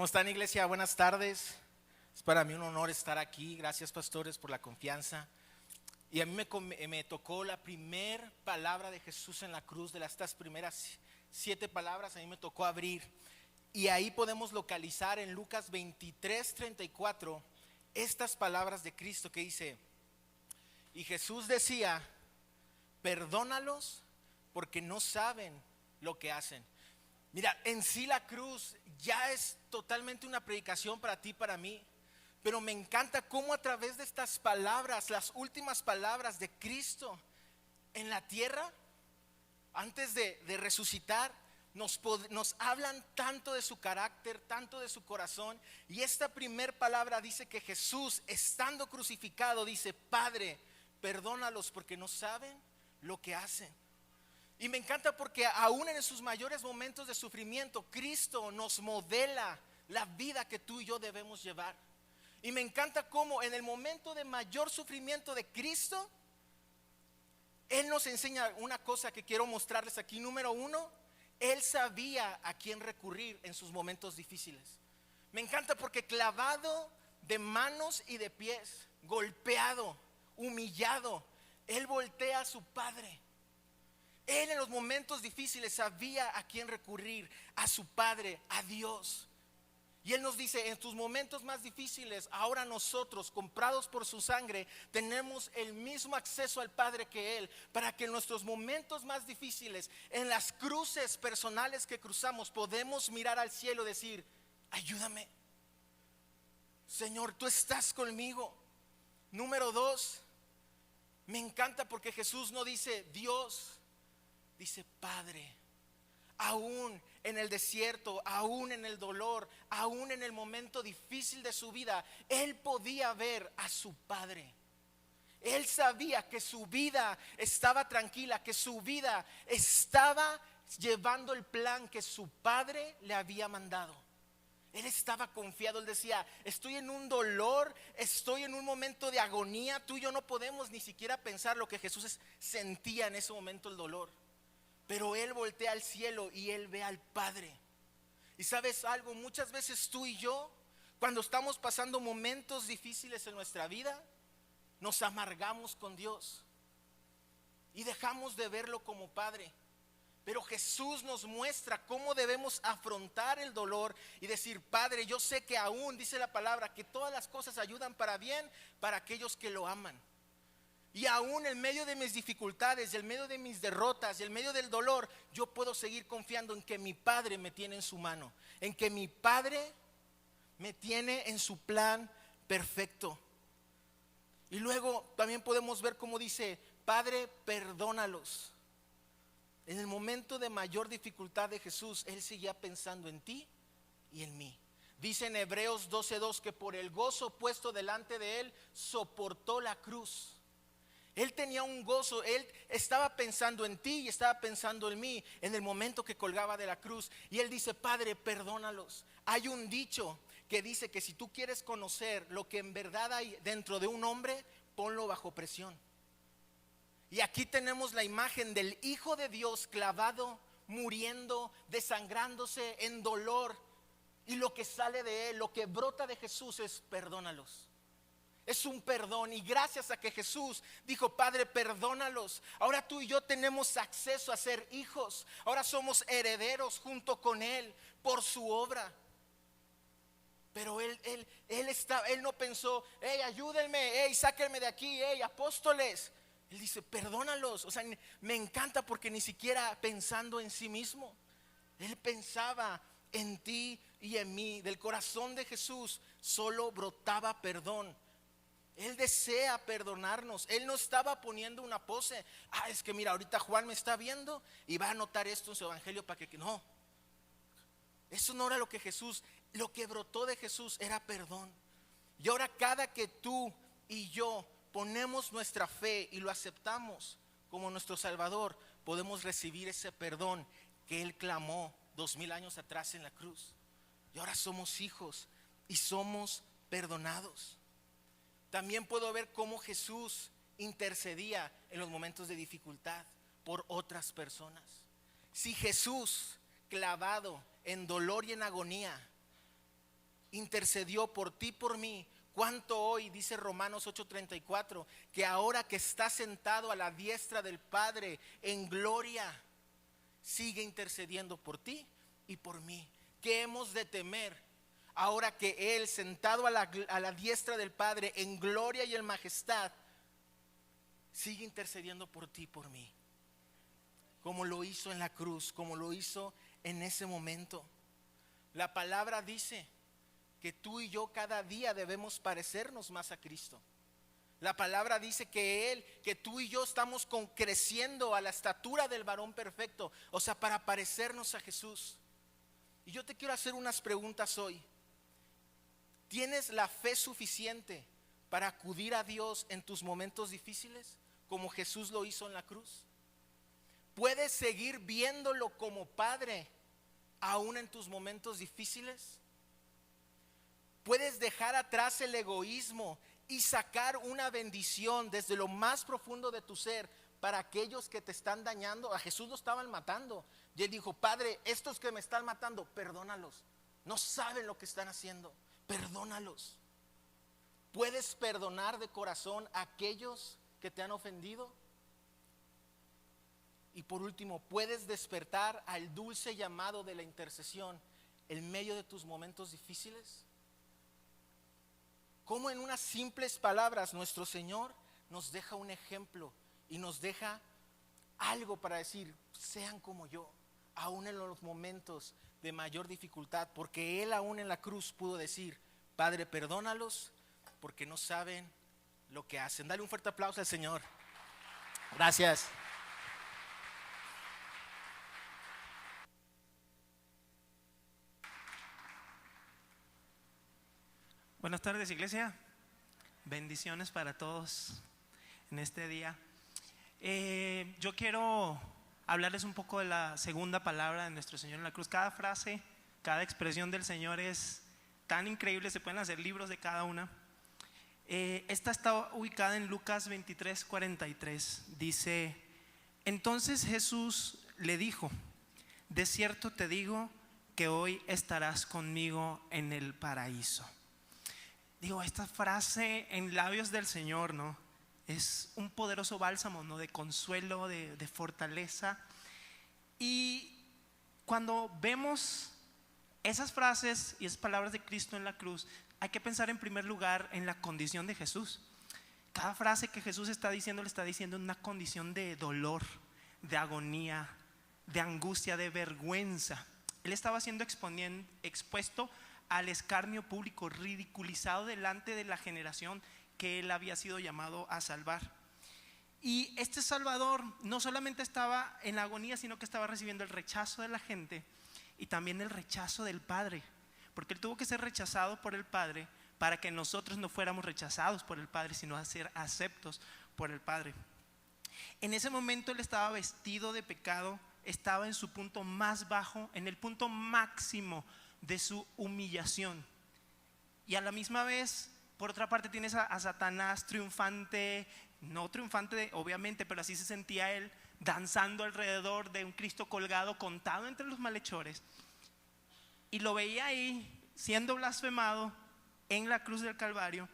¿Cómo están, iglesia? Buenas tardes. Es para mí un honor estar aquí. Gracias, pastores, por la confianza. Y a mí me tocó la primera palabra de Jesús en la cruz. De estas primeras 7 palabras a mí me tocó abrir. Y ahí podemos localizar en Lucas 23:34 estas palabras de Cristo que dice: y Jesús decía, perdónalos porque no saben lo que hacen. Mira, en sí la cruz ya es totalmente una predicación para ti, para mí. Pero me encanta cómo a través de estas palabras, las últimas palabras de Cristo en la tierra, antes de resucitar, nos hablan tanto de su carácter, tanto de su corazón. Y esta primer palabra dice que Jesús, estando crucificado, dice: Padre, perdónalos porque no saben lo que hacen. Y me encanta porque aún en sus mayores momentos de sufrimiento, Cristo nos modela la vida que tú y yo debemos llevar. Y me encanta cómo en el momento de mayor sufrimiento de Cristo, Él nos enseña una cosa que quiero mostrarles aquí. Número 1, Él sabía a quién recurrir en sus momentos difíciles. Me encanta porque clavado de manos y de pies, golpeado, humillado, Él voltea a su Padre. Él en los momentos difíciles sabía a quién recurrir, a su Padre, a Dios. Y Él nos dice: en tus momentos más difíciles, ahora nosotros, comprados por su sangre, tenemos el mismo acceso al Padre que Él, para que en nuestros momentos más difíciles, en las cruces personales que cruzamos, podemos mirar al cielo y decir: ayúdame, Señor, tú estás conmigo. Número 2, me encanta porque Jesús no dice Dios, dice Padre. Aún en el desierto, aún en el dolor, aún en el momento difícil de su vida, Él podía ver a su Padre. Él sabía que su vida estaba tranquila, que su vida estaba llevando el plan que su Padre le había mandado. Él estaba confiado. Él decía: estoy en un dolor, estoy en un momento de agonía. Tú y yo no podemos ni siquiera pensar lo que Jesús sentía en ese momento, el dolor. Pero Él voltea al cielo y Él ve al Padre. Y sabes algo, muchas veces tú y yo, cuando estamos pasando momentos difíciles en nuestra vida, nos amargamos con Dios y dejamos de verlo como Padre. Pero Jesús nos muestra cómo debemos afrontar el dolor y decir: Padre, yo sé que aún, dice la palabra, que todas las cosas ayudan para bien para aquellos que lo aman. Y aún en medio de mis dificultades, en medio de mis derrotas, en medio del dolor, yo puedo seguir confiando en que mi Padre me tiene en su mano, en que mi Padre me tiene en su plan perfecto. Y luego también podemos ver cómo dice: Padre, perdónalos. En el momento de mayor dificultad de Jesús, Él seguía pensando en ti y en mí. Dice en Hebreos 12:2 que por el gozo puesto delante de Él, soportó la cruz. Él tenía un gozo. Él estaba pensando en ti y estaba pensando en mí en el momento que colgaba de la cruz. Y Él dice: Padre, perdónalos. Hay un dicho que dice que si tú quieres conocer lo que en verdad hay dentro de un hombre, ponlo bajo presión. Y aquí tenemos la imagen del Hijo de Dios clavado, muriendo, desangrándose en dolor. Y lo que sale de Él, lo que brota de Jesús es: perdónalos. Es un perdón. Y gracias a que Jesús dijo: Padre, perdónalos, ahora tú y yo tenemos acceso a ser hijos. Ahora somos herederos junto con Él por su obra. Pero Él no pensó: hey, ayúdenme, hey, sáquenme de aquí, hey, apóstoles. Él dice: perdónalos. O sea, me encanta porque ni siquiera pensando en sí mismo, Él pensaba en ti y en mí. Del corazón de Jesús solo brotaba perdón. Él desea perdonarnos. Él no estaba poniendo una pose: es que mira, ahorita Juan me está viendo y va a anotar esto en su evangelio para que no. Eso no era lo que Jesús, lo que brotó de Jesús era perdón. Y ahora cada que tú y yo ponemos nuestra fe y lo aceptamos como nuestro Salvador, podemos recibir ese perdón que Él clamó 2000 años atrás en la cruz. Y ahora somos hijos y somos perdonados. También puedo ver cómo Jesús intercedía en los momentos de dificultad por otras personas. Si Jesús, clavado en dolor y en agonía, intercedió por ti, por mí, cuánto hoy, dice Romanos 8:34, que ahora que está sentado a la diestra del Padre en gloria, sigue intercediendo por ti y por mí. ¿Qué hemos de temer ahora que Él, sentado a la diestra del Padre en gloria y en majestad, sigue intercediendo por ti y por mí? Como lo hizo en la cruz, como lo hizo en ese momento. La palabra dice que tú y yo cada día debemos parecernos más a Cristo. La palabra dice que tú y yo estamos creciendo a la estatura del varón perfecto, o sea, para parecernos a Jesús. Y yo te quiero hacer unas preguntas hoy. ¿Tienes la fe suficiente para acudir a Dios en tus momentos difíciles, como Jesús lo hizo en la cruz? ¿Puedes seguir viéndolo como Padre aún en tus momentos difíciles? ¿Puedes dejar atrás el egoísmo y sacar una bendición desde lo más profundo de tu ser para aquellos que te están dañando? A Jesús lo estaban matando y Él dijo: Padre, estos que me están matando, perdónalos, no saben lo que están haciendo, perdónalos. ¿Puedes perdonar de corazón a aquellos que te han ofendido? Y por último, ¿puedes despertar al dulce llamado de la intercesión en medio de tus momentos difíciles? Como en unas simples palabras nuestro Señor nos deja un ejemplo y nos deja algo para decir: sean como yo, aún en los momentos de mayor dificultad, porque Él aún en la cruz pudo decir: Padre, perdónalos porque no saben lo que hacen. Dale un fuerte aplauso al Señor. Gracias. Buenas tardes, iglesia. Bendiciones para todos en este día. Yo quiero hablarles un poco de la segunda palabra de nuestro Señor en la cruz. Cada frase, cada expresión del Señor es tan increíble, se pueden hacer libros de cada una. Esta está ubicada en Lucas 23:43. Dice: entonces Jesús le dijo: de cierto te digo que hoy estarás conmigo en el paraíso. Digo, esta frase en labios del Señor, ¿no?, es un poderoso bálsamo, ¿no?, de consuelo, de fortaleza. Y cuando vemos esas frases y esas palabras de Cristo en la cruz, hay que pensar en primer lugar en la condición de Jesús. Cada frase que Jesús está diciendo, le está diciendo en una condición de dolor, de agonía, de angustia, de vergüenza. Él estaba siendo expuesto al escarnio público, ridiculizado delante de la generación que Él había sido llamado a salvar. Y este Salvador no solamente estaba en la agonía, sino que estaba recibiendo el rechazo de la gente y también el rechazo del Padre, porque Él tuvo que ser rechazado por el Padre para que nosotros no fuéramos rechazados por el Padre, sino a ser aceptos por el Padre. En ese momento Él estaba vestido de pecado, estaba en su punto más bajo, en el punto máximo de su humillación. Y a la misma vez, por otra parte, tienes a Satanás triunfante, no triunfante obviamente, pero así se sentía él, danzando alrededor de un Cristo colgado, contado entre los malhechores. Y lo veía ahí siendo blasfemado en la cruz del Calvario.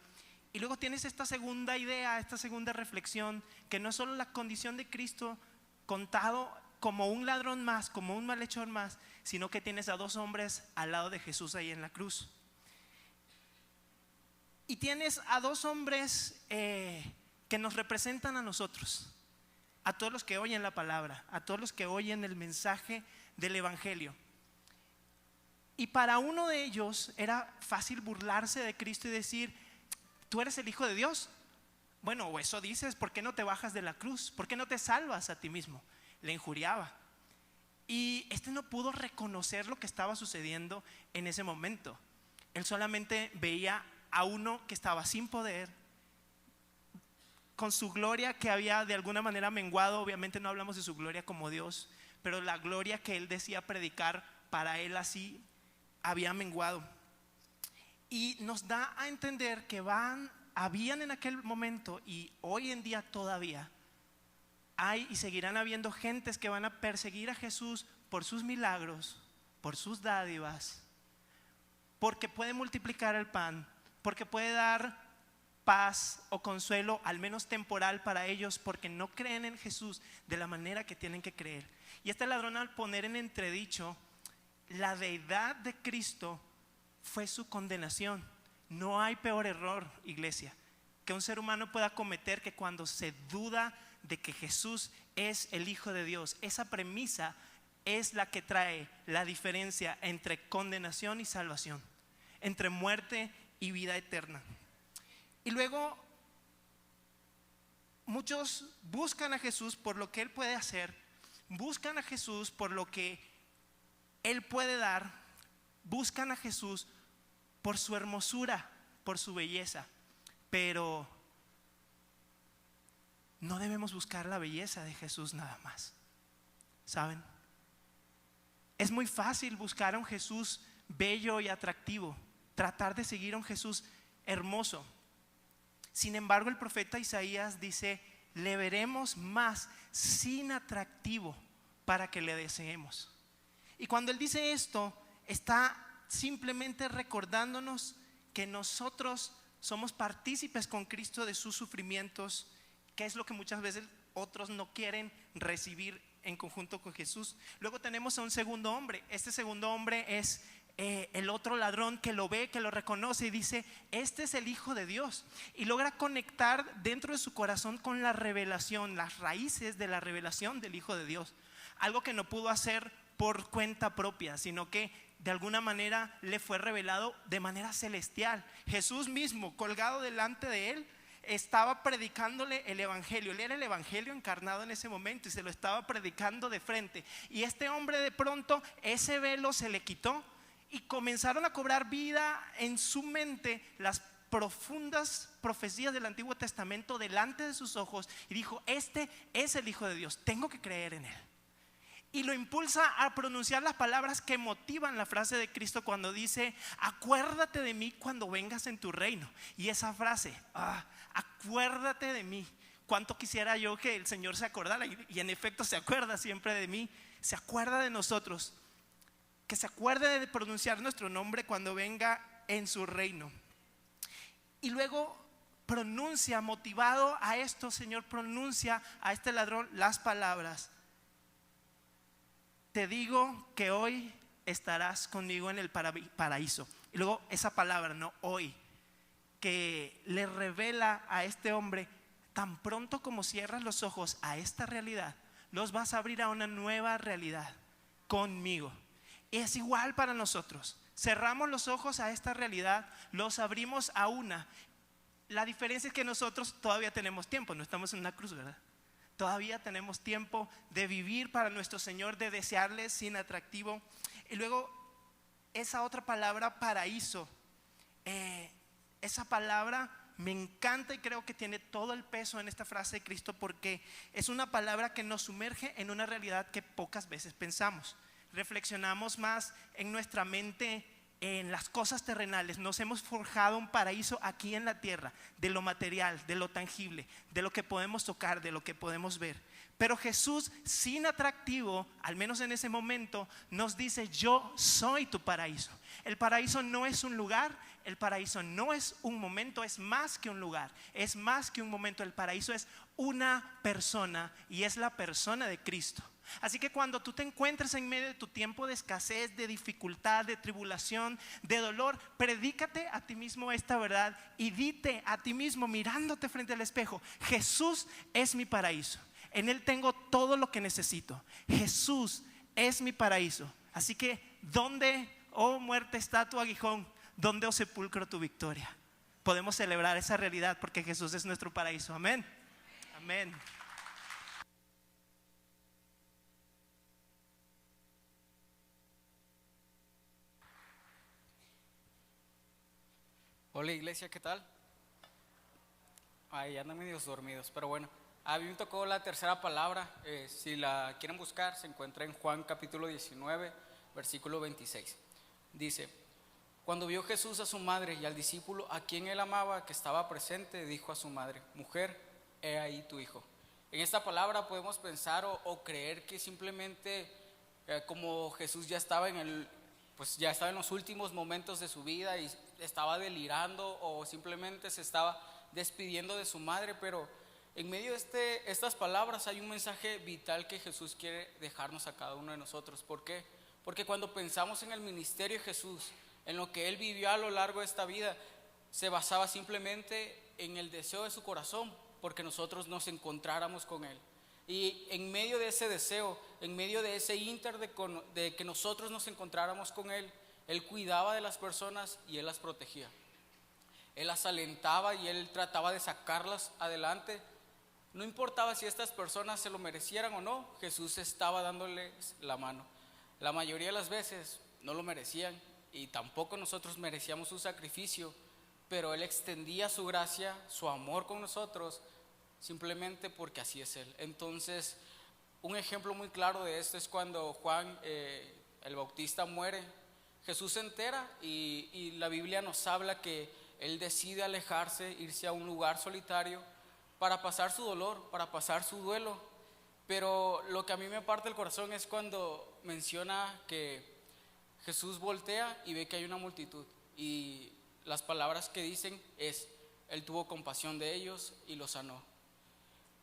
Y luego tienes esta segunda idea, esta segunda reflexión, que no es solo la condición de Cristo contado como un ladrón más, como un malhechor más, sino que tienes a dos hombres al lado de Jesús ahí en la cruz. Y tienes a dos hombres que nos representan a nosotros, a todos los que oyen la palabra, a todos los que oyen el mensaje del Evangelio. Y para uno de ellos era fácil burlarse de Cristo y decir: tú eres el Hijo de Dios. Bueno, o eso dices, ¿por qué no te bajas de la cruz? ¿Por qué no te salvas a ti mismo? Le injuriaba. Y no pudo reconocer lo que estaba sucediendo en ese momento. Él solamente veía a uno que estaba sin poder, con su gloria que había de alguna manera menguado. Obviamente no hablamos de su gloria como Dios, pero la gloria que él decía predicar, para él así había menguado. Y nos da a entender que habían en aquel momento, y hoy en día todavía hay y seguirán habiendo gentes que van a perseguir a Jesús por sus milagros, por sus dádivas, porque puede multiplicar el pan, porque puede dar paz o consuelo, al menos temporal para ellos, porque no creen en Jesús de la manera que tienen que creer. Y este ladrón, al poner en entredicho la deidad de Cristo, fue su condenación. No hay peor error, iglesia, que un ser humano pueda cometer que cuando se duda de que Jesús es el Hijo de Dios. Esa premisa es la que trae la diferencia entre condenación y salvación, entre muerte y vida eterna. Y luego muchos buscan a Jesús por lo que Él puede hacer, buscan a Jesús por lo que Él puede dar, buscan a Jesús por su hermosura, por su belleza, pero no debemos buscar la belleza de Jesús nada más, ¿saben? Es muy fácil buscar a un Jesús bello y atractivo, tratar de seguir a un Jesús hermoso. Sin embargo, el profeta Isaías dice: le veremos más sin atractivo para que le deseemos. Y cuando él dice esto, está simplemente recordándonos que nosotros somos partícipes con Cristo de sus sufrimientos, que es lo que muchas veces otros no quieren recibir en conjunto con Jesús. Luego tenemos a un segundo hombre. Este segundo hombre es el otro ladrón, que lo ve, que lo reconoce y dice: este es el Hijo de Dios. Y logra conectar dentro de su corazón con la revelación, las raíces de la revelación del Hijo de Dios. Algo que no pudo hacer por cuenta propia, sino que de alguna manera le fue revelado de manera celestial. Jesús mismo, colgado delante de él, estaba predicándole el evangelio. Él era el evangelio encarnado en ese momento y se lo estaba predicando de frente. Y este hombre, de pronto, ese velo se le quitó y comenzaron a cobrar vida en su mente las profundas profecías del Antiguo Testamento delante de sus ojos, y dijo: este es el Hijo de Dios, tengo que creer en él. Y lo impulsa a pronunciar las palabras que motivan la frase de Cristo cuando dice: acuérdate de mí cuando vengas en tu reino. Y esa frase, acuérdate de mí, cuánto quisiera yo que el Señor se acordara. Y en efecto se acuerda siempre de mí, se acuerda de nosotros, que se acuerde de pronunciar nuestro nombre cuando venga en su reino. Y luego pronuncia, motivado a esto, Señor, pronuncia a este ladrón las palabras: te digo que hoy estarás conmigo en el paraíso. Y luego esa palabra, no hoy, que le revela a este hombre: tan pronto como cierras los ojos a esta realidad, los vas a abrir a una nueva realidad conmigo. Y es igual para nosotros. Cerramos los ojos a esta realidad, los abrimos a una. La diferencia es que nosotros todavía tenemos tiempo, no estamos en una cruz, ¿verdad? Todavía tenemos tiempo de vivir para nuestro Señor, de desearle sin atractivo. Y luego esa otra palabra, paraíso, esa palabra me encanta y creo que tiene todo el peso en esta frase de Cristo, porque es una palabra que nos sumerge en una realidad que pocas veces pensamos. Reflexionamos más en nuestra mente en las cosas terrenales. Nos hemos forjado un paraíso aquí en la tierra, de lo material, de lo tangible, de lo que podemos tocar, de lo que podemos ver. Pero Jesús, sin atractivo, al menos en ese momento, nos dice: yo soy tu paraíso. El paraíso no es un lugar, el paraíso no es un momento, es más que un lugar, es más que un momento. El paraíso es una persona, y es la persona de Cristo. Así que cuando tú te encuentres en medio de tu tiempo de escasez, de dificultad, de tribulación, de dolor, predícate a ti mismo esta verdad y dite a ti mismo, mirándote frente al espejo: Jesús es mi paraíso, en Él tengo todo lo que necesito. Jesús es mi paraíso. Así que, ¿dónde, oh muerte, está tu aguijón? ¿Dónde, oh sepulcro, tu victoria? Podemos celebrar esa realidad porque Jesús es nuestro paraíso. Amén. Amén. Hola iglesia, ¿qué tal? Ahí andan medios dormidos, pero bueno, a mí me tocó la tercera palabra. Si la quieren buscar, se encuentra en Juan capítulo 19, versículo 26. Dice: cuando vio Jesús a su madre y al discípulo a quien él amaba que estaba presente, dijo a su madre: mujer, he ahí tu hijo. En esta palabra podemos pensar o creer que simplemente como Jesús ya estaba en pues ya estaba en los últimos momentos de su vida y estaba delirando o simplemente se estaba despidiendo de su madre, pero en medio de estas palabras hay un mensaje vital que Jesús quiere dejarnos a cada uno de nosotros. ¿Por qué? Porque cuando pensamos en el ministerio de Jesús, en lo que Él vivió a lo largo de esta vida, se basaba simplemente en el deseo de su corazón, porque nosotros nos encontráramos con Él. Y en medio de ese deseo, en medio de ese de que nosotros nos encontráramos con Él, Él cuidaba de las personas y Él las protegía. Él las alentaba y Él trataba de sacarlas adelante. No importaba si estas personas se lo merecieran o no, Jesús estaba dándoles la mano. La mayoría de las veces no lo merecían y tampoco nosotros merecíamos su sacrificio, pero Él extendía su gracia, su amor con nosotros, simplemente porque así es Él. Entonces, un ejemplo muy claro de esto es cuando Juan el Bautista muere. Jesús se entera y la Biblia nos habla que Él decide alejarse, irse a un lugar solitario para pasar su dolor, para pasar su duelo. Pero lo que a mí me parte el corazón es cuando menciona que Jesús voltea y ve que hay una multitud, y las palabras que dicen es: Él tuvo compasión de ellos y los sanó.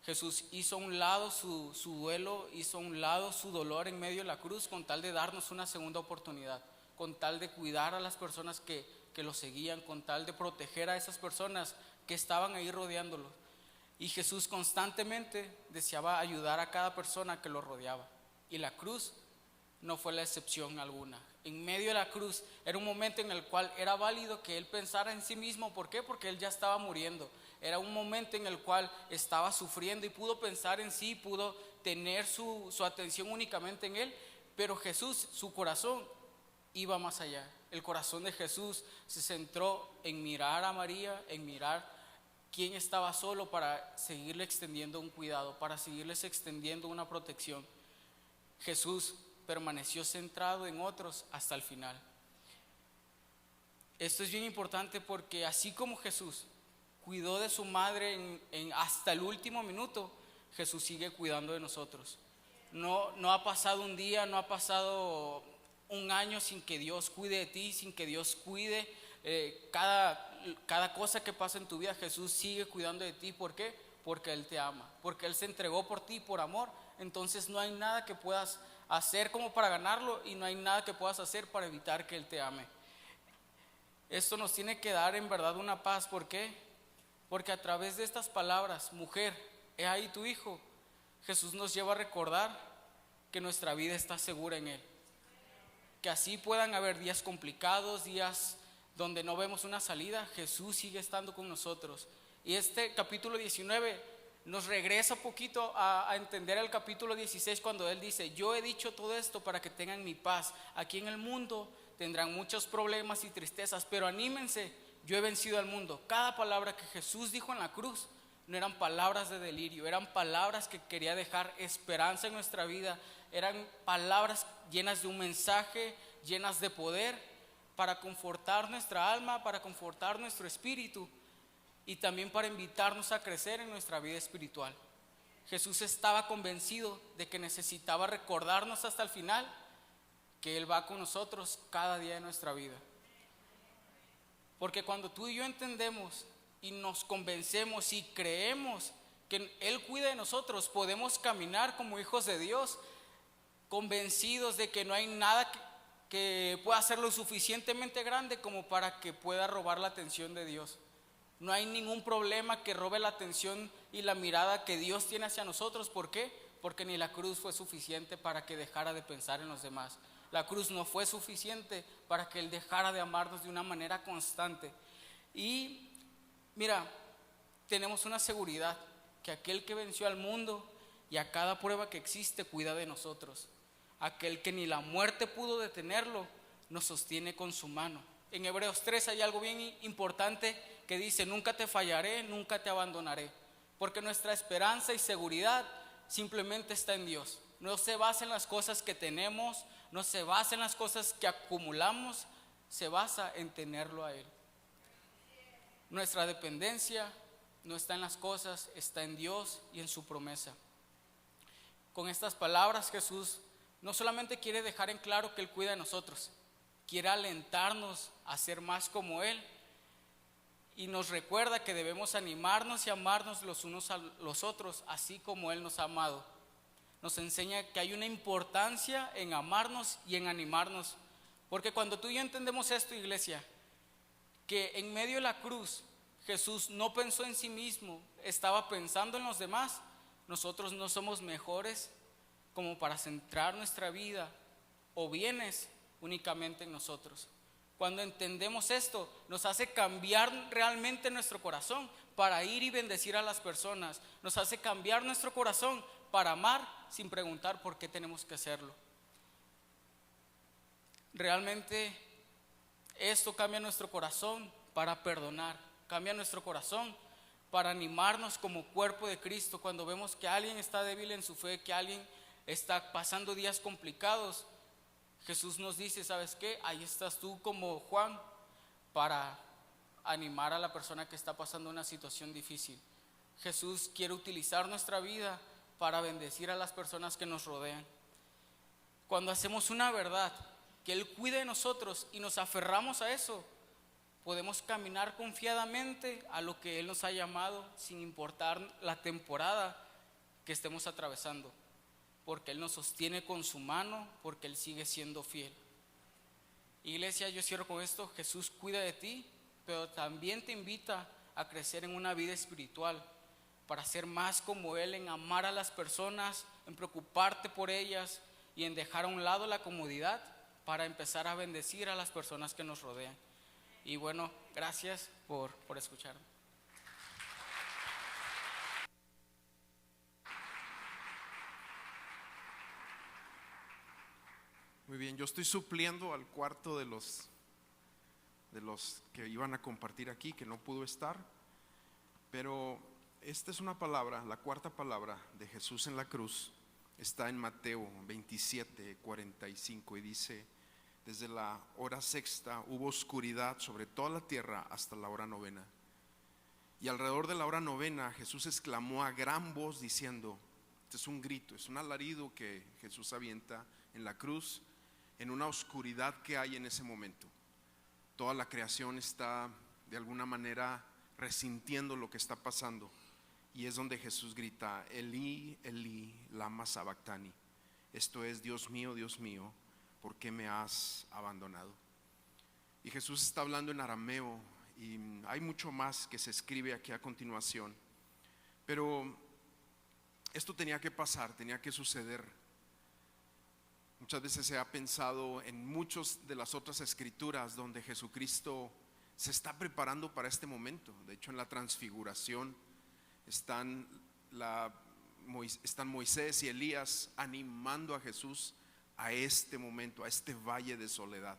Jesús hizo a un lado su duelo, hizo a un lado su dolor en medio de la cruz con tal de darnos una segunda oportunidad, con tal de cuidar a las personas que lo seguían, con tal de proteger a esas personas que estaban ahí rodeándolo. Y Jesús constantemente deseaba ayudar a cada persona que lo rodeaba, y la cruz no fue la excepción alguna. En medio de la cruz era un momento en el cual era válido que Él pensara en sí mismo. ¿Por qué? Porque Él ya estaba muriendo. Era un momento en el cual estaba sufriendo y pudo pensar en sí, pudo tener su atención únicamente en Él. Pero Jesús, su corazón iba más allá. El corazón de Jesús se centró en mirar a María, en mirar quién estaba solo, para seguirle extendiendo un cuidado, para seguirles extendiendo una protección. Jesús permaneció centrado en otros hasta el final. Esto es bien importante porque así como Jesús cuidó de su madre hasta el último minuto, Jesús sigue cuidando de nosotros. No ha pasado un día, no ha pasado un año sin que Dios cuide de ti, sin que Dios cuide cada cosa que pasa en tu vida. Jesús sigue cuidando de ti. ¿Por qué? Porque Él te ama, porque Él se entregó por ti por amor. Entonces no hay nada que puedas hacer como para ganarlo, y no hay nada que puedas hacer para evitar que Él te ame. Esto nos tiene que dar en verdad una paz. ¿Por qué? Porque a través de estas palabras: mujer, he ahí tu hijo, Jesús nos lleva a recordar que nuestra vida está segura en Él. Que así puedan haber días complicados, días donde no vemos una salida, Jesús sigue estando con nosotros. Y este capítulo 19 nos regresa un poquito a entender el capítulo 16, cuando Él dice: yo he dicho todo esto para que tengan mi paz. Aquí en el mundo tendrán muchos problemas y tristezas, pero anímense, yo he vencido al mundo. Cada palabra que Jesús dijo en la cruz no eran palabras de delirio, eran palabras que quería dejar esperanza en nuestra vida. Eran palabras llenas de un mensaje, llenas de poder, para confortar nuestra alma, para confortar nuestro espíritu, y también para invitarnos a crecer en nuestra vida espiritual. Jesús estaba convencido de que necesitaba recordarnos hasta el final que Él va con nosotros cada día de nuestra vida. Porque cuando tú y yo entendemos y nos convencemos y creemos que Él cuida de nosotros, podemos caminar como hijos de Dios, convencidos de que no hay nada que pueda ser lo suficientemente grande como para que pueda robar la atención de Dios. No hay ningún problema que robe la atención y la mirada que Dios tiene hacia nosotros. ¿Por qué? Porque ni la cruz fue suficiente para que dejara de pensar en los demás. La cruz no fue suficiente para que Él dejara de amarnos de una manera constante. Y mira, tenemos una seguridad, que aquel que venció al mundo y a cada prueba que existe cuida de nosotros. Aquel que ni la muerte pudo detenerlo nos sostiene con su mano. En Hebreos 3 hay algo bien importante que dice: nunca te fallaré, nunca te abandonaré. Porque nuestra esperanza y seguridad simplemente está en Dios. No se basa en las cosas que tenemos, no se basa en las cosas que acumulamos, se basa en tenerlo a Él. Nuestra dependencia no está en las cosas, está en Dios y en su promesa. Con estas palabras Jesús no solamente quiere dejar en claro que Él cuida de nosotros, quiere alentarnos a ser más como Él. Y nos recuerda que debemos animarnos y amarnos los unos a los otros, así como Él nos ha amado. Nos enseña que hay una importancia en amarnos y en animarnos. Porque cuando tú y yo entendemos esto, iglesia, que en medio de la cruz Jesús no pensó en sí mismo, estaba pensando en los demás, nosotros no somos mejores como para centrar nuestra vida o bienes únicamente en nosotros. Cuando entendemos esto, nos hace cambiar realmente nuestro corazón para ir y bendecir a las personas. Nos hace cambiar nuestro corazón para amar sin preguntar por qué tenemos que hacerlo. Realmente esto cambia nuestro corazón para perdonar, cambia nuestro corazón para animarnos como cuerpo de Cristo. Cuando vemos que alguien está débil en su fe, que alguien está pasando días complicados, Jesús nos dice, ¿sabes qué? Ahí estás tú como Juan para animar a la persona que está pasando una situación difícil. Jesús quiere utilizar nuestra vida para bendecir a las personas que nos rodean. Cuando hacemos una verdad, que Él cuide de nosotros y nos aferramos a eso, podemos caminar confiadamente a lo que Él nos ha llamado, sin importar la temporada que estemos atravesando, porque Él nos sostiene con su mano, porque Él sigue siendo fiel. Iglesia, yo cierro con esto. Jesús cuida de ti, pero también te invita a crecer en una vida espiritual, para ser más como Él, en amar a las personas, en preocuparte por ellas y en dejar a un lado la comodidad para empezar a bendecir a las personas que nos rodean. Y bueno, gracias por escucharme. Muy bien, yo estoy supliendo al cuarto de los que iban a compartir aquí, que no pudo estar, pero esta es una palabra, la cuarta palabra de Jesús en la cruz, está en Mateo 27:45 y dice: desde la hora sexta hubo oscuridad sobre toda la tierra hasta la hora novena. Y alrededor de la hora novena Jesús exclamó a gran voz diciendo, este es un grito, es un alarido que Jesús avienta en la cruz, en una oscuridad que hay en ese momento. Toda la creación está de alguna manera resintiendo lo que está pasando, y es donde Jesús grita: Elí, Elí, lama sabactani. Esto es: Dios mío, ¿por qué me has abandonado? Y Jesús está hablando en arameo, y hay mucho más que se escribe aquí a continuación, pero esto tenía que pasar, tenía que suceder. Muchas veces se ha pensado en muchas de las otras escrituras donde Jesucristo se está preparando para este momento. De hecho, en la transfiguración están Moisés y Elías animando a Jesús a este momento, a este valle de soledad.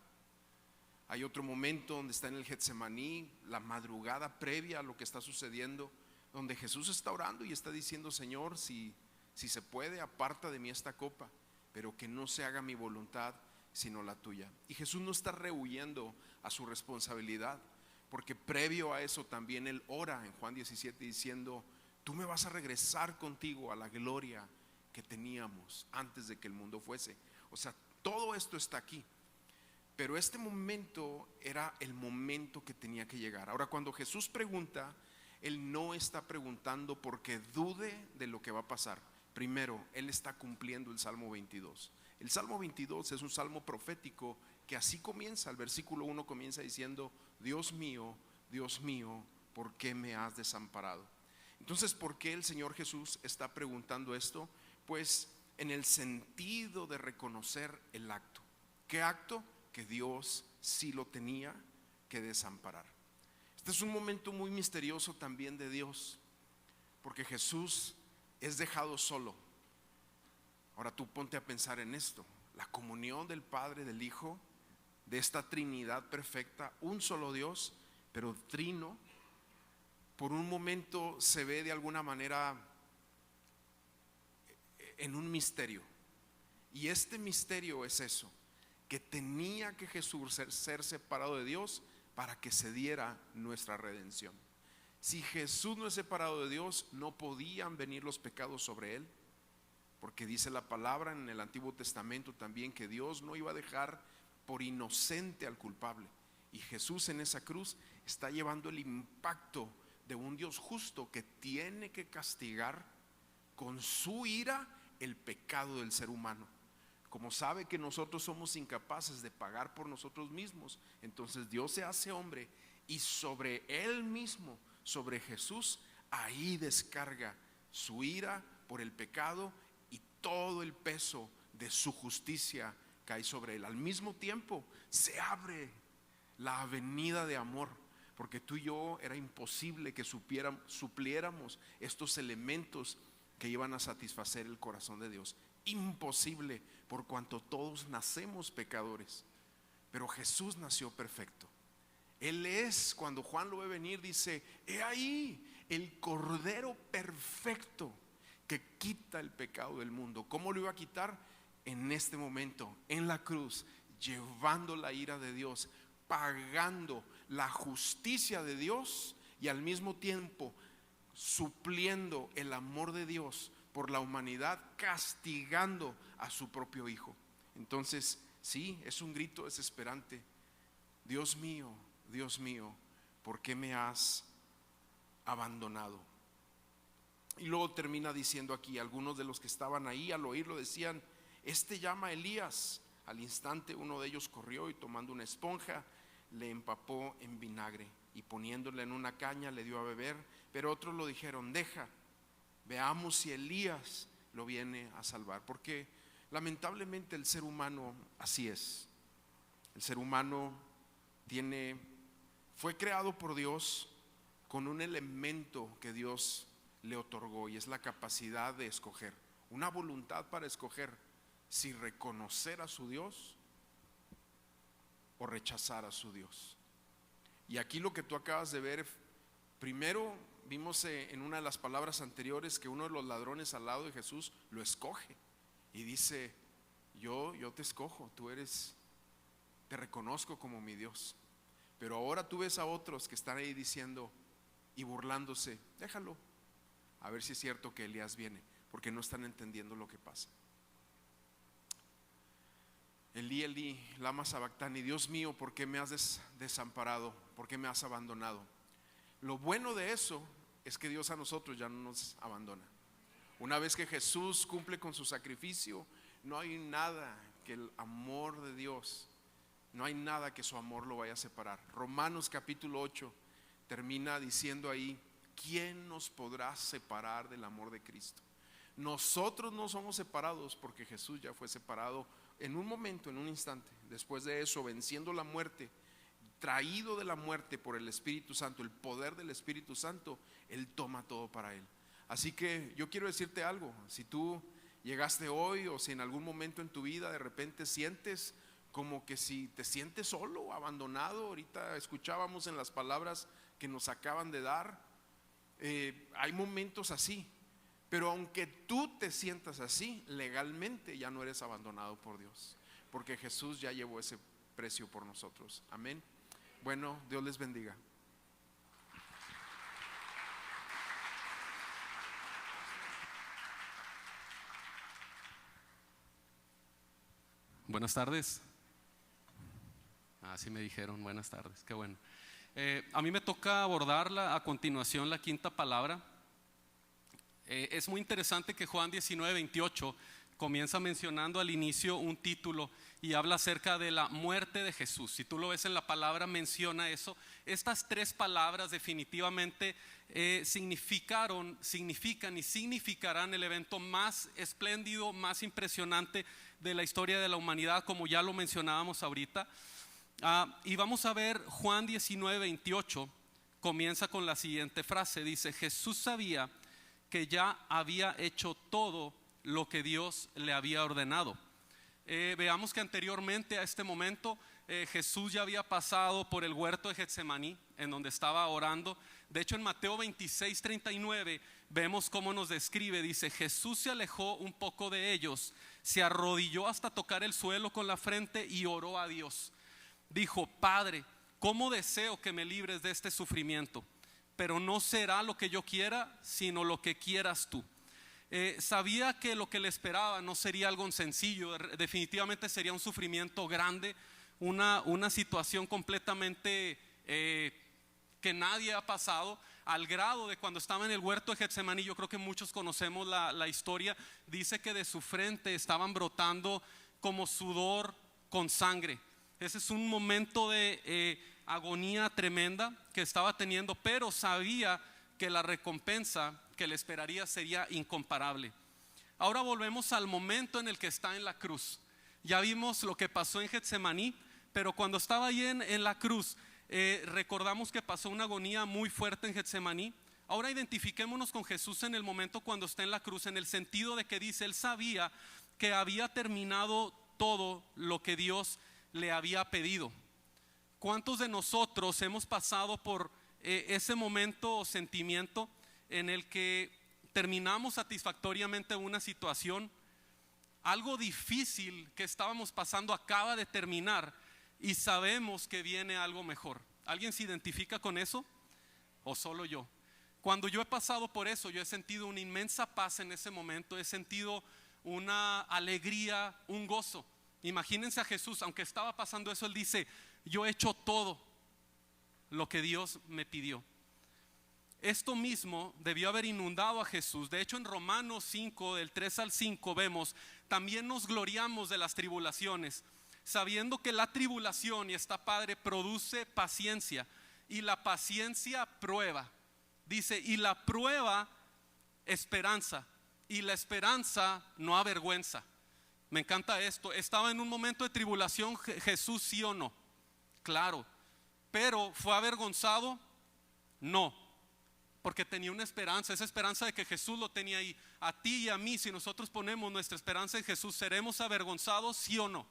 Hay otro momento donde está en el Getsemaní, la madrugada previa a lo que está sucediendo, donde Jesús está orando y está diciendo: Señor, si se puede, aparta de mí esta copa, pero que no se haga mi voluntad sino la tuya. Y Jesús no está rehuyendo a su responsabilidad, porque previo a eso también Él ora en Juan 17 diciendo: tú me vas a regresar contigo a la gloria que teníamos antes de que el mundo fuese. O sea, todo esto está aquí, pero este momento era el momento que tenía que llegar. Ahora, cuando Jesús pregunta, Él no está preguntando porque dude de lo que va a pasar. Primero, Él está cumpliendo el Salmo 22. El Salmo 22 es un salmo profético que así comienza. El versículo 1 comienza diciendo: Dios mío, ¿por qué me has desamparado? Entonces, ¿por qué el Señor Jesús está preguntando esto? Pues en el sentido de reconocer el acto. ¿Qué acto? Que Dios sí lo tenía que desamparar. Este es un momento muy misterioso también de Dios, porque Jesús es dejado solo. Ahora tú ponte a pensar en esto: la comunión del Padre, del Hijo, de esta Trinidad perfecta, un solo Dios, pero trino. Por un momento se ve de alguna manera en un misterio, y este misterio es eso: que tenía que Jesús ser separado de Dios para que se diera nuestra redención. Si Jesús no es separado de Dios, no podían venir los pecados sobre Él, porque dice la palabra en el Antiguo Testamento también que Dios no iba a dejar por inocente al culpable. Y Jesús en esa cruz está llevando el impacto de un Dios justo que tiene que castigar con su ira el pecado del ser humano. Como sabe que nosotros somos incapaces de pagar por nosotros mismos, entonces Dios se hace hombre y sobre él mismo, sobre Jesús, ahí descarga su ira por el pecado y todo el peso de su justicia cae sobre él. Al mismo tiempo se abre la avenida de amor, porque tú y yo era imposible que supliéramos estos elementos que iban a satisfacer el corazón de Dios. Imposible, por cuanto todos nacemos pecadores, pero Jesús nació perfecto. Él es, cuando Juan lo ve venir, dice: he ahí el Cordero perfecto que quita el pecado del mundo. ¿Cómo lo iba a quitar? En este momento, en la cruz, llevando la ira de Dios, pagando la justicia de Dios y al mismo tiempo supliendo el amor de Dios por la humanidad, castigando a su propio Hijo. Entonces, sí, es un grito desesperante: Dios mío, ¿por qué me has abandonado? Y luego termina diciendo aquí: algunos de los que estaban ahí al oírlo decían: este llama a Elías. Al instante uno de ellos corrió y tomando una esponja le empapó en vinagre y poniéndole en una caña le dio a beber. Pero otros lo dijeron: deja, veamos si Elías lo viene a salvar. Porque lamentablemente el ser humano así es. El ser humano fue creado por Dios con un elemento que Dios le otorgó, y es la capacidad de escoger, una voluntad para escoger si reconocer a su Dios o rechazar a su Dios. Y aquí lo que tú acabas de ver, primero vimos en una de las palabras anteriores que uno de los ladrones al lado de Jesús lo escoge y dice: yo te escojo, te reconozco como mi Dios. Pero ahora tú ves a otros que están ahí diciendo y burlándose: déjalo, a ver si es cierto que Elías viene, porque no están entendiendo lo que pasa. Elí, Elí, lama sabactani, Dios mío, ¿por qué me has desamparado? ¿Por qué me has abandonado? Lo bueno de eso es que Dios a nosotros ya no nos abandona. Una vez que Jesús cumple con su sacrificio, no hay nada que el amor de Dios, no hay nada que su amor lo vaya a separar. Romanos capítulo 8 termina diciendo ahí: ¿quién nos podrá separar del amor de Cristo? Nosotros no somos separados porque Jesús ya fue separado en un momento, en un instante. Después de eso, venciendo la muerte, traído de la muerte por el Espíritu Santo, el poder del Espíritu Santo, Él toma todo para Él. Así que yo quiero decirte algo: si tú llegaste hoy o si en algún momento en tu vida de repente sientes como que si te sientes solo o abandonado, ahorita escuchábamos en las palabras que nos acaban de dar, hay momentos así. Pero aunque tú te sientas así, legalmente ya no eres abandonado por Dios, porque Jesús ya llevó ese precio por nosotros. Amén. Bueno, Dios les bendiga. Buenas tardes. Así me dijeron, buenas tardes, qué bueno. A mí me toca abordarla a continuación, la quinta palabra. Es muy interesante que Juan 19:28 comienza mencionando al inicio un título y habla acerca de la muerte de Jesús. Si tú lo ves en la palabra, menciona eso. Estas tres palabras definitivamente significan y significarán el evento más espléndido, más impresionante de la historia de la humanidad, como ya lo mencionábamos ahorita. Y vamos a ver Juan 19:28, comienza con la siguiente frase, dice: Jesús sabía que ya había hecho todo lo que Dios le había ordenado. Veamos que anteriormente a este momento Jesús ya había pasado por el huerto de Getsemaní, en donde estaba orando. De hecho, en Mateo 26:39 vemos cómo nos describe. Dice: Jesús se alejó un poco de ellos, se arrodilló hasta tocar el suelo con la frente y oró a Dios. Dijo: Padre, ¿cómo deseo que me libres de este sufrimiento? Pero no será lo que yo quiera, sino lo que quieras tú. Sabía que lo que le esperaba no sería algo sencillo, definitivamente sería un sufrimiento grande, una situación completamente que nadie ha pasado, al grado de cuando estaba en el huerto de Getsemaní. Yo creo que muchos conocemos la historia. Dice que de su frente estaban brotando como sudor con sangre. Ese es un momento de agonía tremenda que estaba teniendo, pero sabía que la recompensa que le esperaría sería incomparable. Ahora volvemos al momento en el que está en la cruz. Ya vimos lo que pasó en Getsemaní, pero cuando estaba ahí en la cruz, recordamos que pasó una agonía muy fuerte en Getsemaní. Ahora identifiquémonos con Jesús en el momento cuando está en la cruz, en el sentido de que dice, él sabía que había terminado todo lo que Dios le había pedido. ¿Cuántos de nosotros hemos pasado por ese momento o sentimiento en el que terminamos satisfactoriamente una situación? Algo difícil que estábamos pasando acaba de terminar y sabemos que viene algo mejor. ¿Alguien se identifica con eso? ¿O solo yo? Cuando yo he pasado por eso, yo he sentido una inmensa paz en ese momento, he sentido una alegría, un gozo. Imagínense a Jesús, aunque estaba pasando eso, él dice, yo he hecho todo lo que Dios me pidió. Esto mismo debió haber inundado a Jesús. De hecho, en Romanos 5, del 3 al 5 vemos, también nos gloriamos de las tribulaciones, sabiendo que la tribulación, y está padre, produce paciencia, y la paciencia prueba. Dice, y la prueba esperanza, y la esperanza no avergüenza. Me encanta esto. ¿Estaba en un momento de tribulación Jesús, sí o no? Claro. Pero ¿fue avergonzado? No, porque tenía una esperanza, esa esperanza de que Jesús lo tenía ahí. A ti y a mí, si nosotros ponemos nuestra esperanza en Jesús, ¿seremos avergonzados, sí o no?